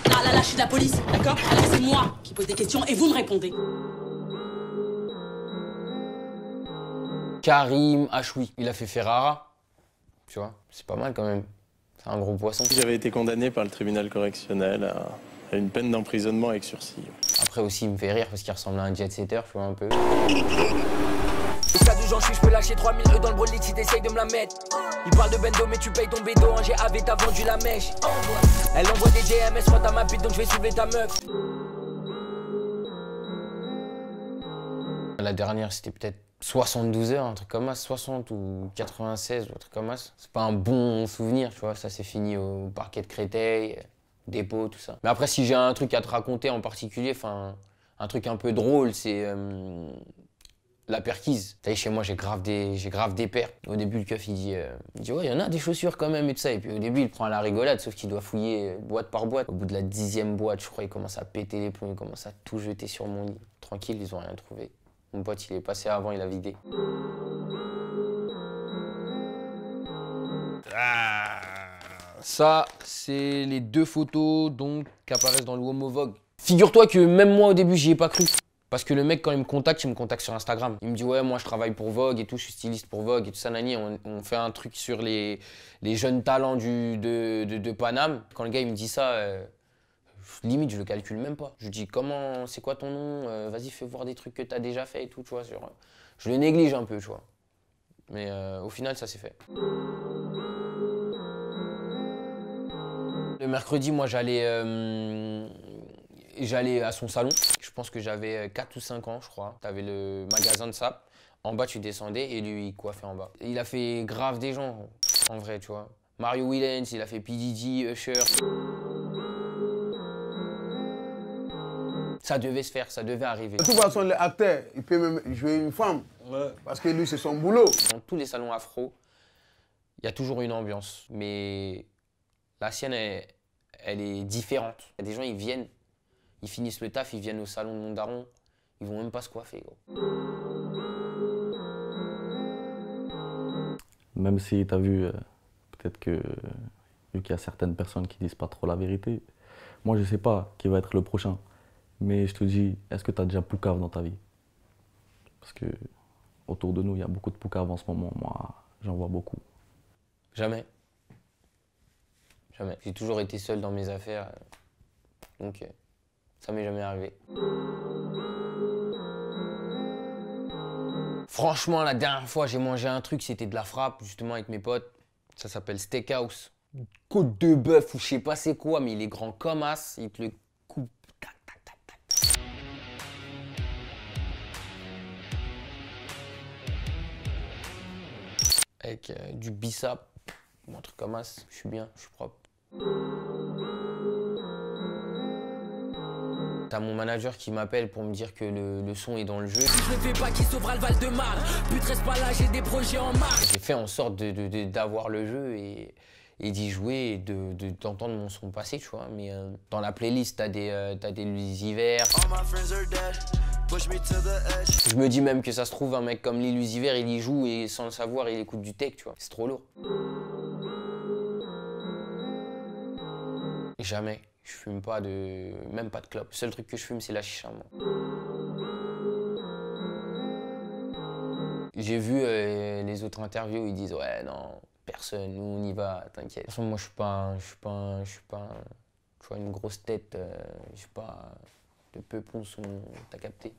Là, je suis de la police, d'accord? Alors c'est moi qui pose des questions et vous me répondez. Karim Achoui, il a fait Ferrara, tu vois, c'est pas mal quand même. C'est un gros poisson. J'avais été condamné par le tribunal correctionnel à une peine d'emprisonnement avec sursis. Après aussi, il me fait rire parce qu'il ressemble à un jet-setter, tu vois, un peu. Au stade où j'en suis, je peux lâcher 3000 € dans le brolic si t'essayes de me la mettre. Il parle de bendo, mais tu payes ton bédo. Un GAV, t'as vendu la mèche. Elle envoie des DMS, moi t'as ma bite, donc je vais soulever ta meuf. La dernière, c'était peut-être 72 heures, un truc comme ça, 60 ou 96, ou un truc comme ça. C'est pas un bon souvenir, tu vois, ça s'est fini au parquet de Créteil, dépôt, tout ça. Mais après, si j'ai un truc à te raconter en particulier, enfin, un truc un peu drôle, c'est la perquise. T'as vu, chez moi, j'ai grave des paires. Au début, le keuf, il dit ouais, il y en a des chaussures quand même et tout ça. Et puis au début, il prend à la rigolade, sauf qu'il doit fouiller boîte par boîte. Au bout de la 10e boîte, je crois, il commence à péter les plombs, il commence à tout jeter sur mon lit. Tranquille, ils ont rien trouvé. Mon pote, il est passé avant, il a vidé. Ça, c'est les 2 photos donc qui apparaissent dans le Homo Vogue. Figure-toi que même moi, au début, j'y ai pas cru. Parce que le mec, quand il me contacte sur Instagram. Il me dit ouais, moi je travaille pour Vogue et tout, je suis styliste pour Vogue et tout ça, nani. On fait un truc sur les jeunes talents de Paname. Quand le gars il me dit ça, limite je le calcule même pas. Je lui dis comment, c'est quoi ton nom, vas-y fais voir des trucs que t'as déjà fait et tout, tu vois. Je le néglige un peu, tu vois. Mais au final ça s'est fait. Le mercredi, moi j'allais à son salon. Je pense que j'avais 4 ou 5 ans, je crois. T'avais le magasin de sap. En bas, tu descendais et lui, il coiffait en bas. Il a fait grave des gens, en vrai, tu vois. Mario Willens, il a fait P. Diddy, Usher. Ça devait se faire, ça devait arriver. De toute façon, l'acteur, il peut même jouer une femme. Ouais. Parce que lui, c'est son boulot. Dans tous les salons afro, il y a toujours une ambiance. Mais la sienne, elle est différente. Il y a des gens, ils viennent. Ils finissent le taf, ils viennent au salon de mon daron, ils vont même pas se coiffer, gros. Même si tu as vu, peut-être que, vu qu'il y a certaines personnes qui disent pas trop la vérité, moi je sais pas qui va être le prochain. Mais je te dis, est-ce que tu as déjà poucave dans ta vie? Parce que autour de nous, il y a beaucoup de poucave en ce moment. Moi, j'en vois beaucoup. Jamais. Jamais. J'ai toujours été seul dans mes affaires. Donc... ça m'est jamais arrivé. Franchement, la dernière fois, j'ai mangé un truc, c'était de la frappe, justement, avec mes potes. Ça s'appelle Steakhouse. Côte de bœuf ou je sais pas c'est quoi, mais il est grand comme as. Il te le coupe. Tac, tac, tac, tac. Avec du bissap, un truc comme as. Je suis bien, je suis propre. T'as mon manager qui m'appelle pour me dire que le son est dans le jeu. Je ne fais pas qui sauvera le Val de Marne. But reste pas là, j'ai des projets en marche. J'ai fait en sorte d'avoir le jeu et d'y jouer et d'entendre mon son passer, tu vois. Mais dans la playlist, t'as des Lucifer. Je me dis même que ça se trouve, un mec comme Lil Uzi Vert, il y joue et sans le savoir, il écoute du tech, tu vois. C'est trop lourd. Jamais. Je fume pas même pas de clope. Le seul truc que je fume, c'est la chicha, moi. J'ai vu les autres interviews où ils disent ouais non, personne, nous on y va, t'inquiète. De toute façon, moi je suis pas tu vois, une grosse tête, je suis pas de peu ponce, t'as capté.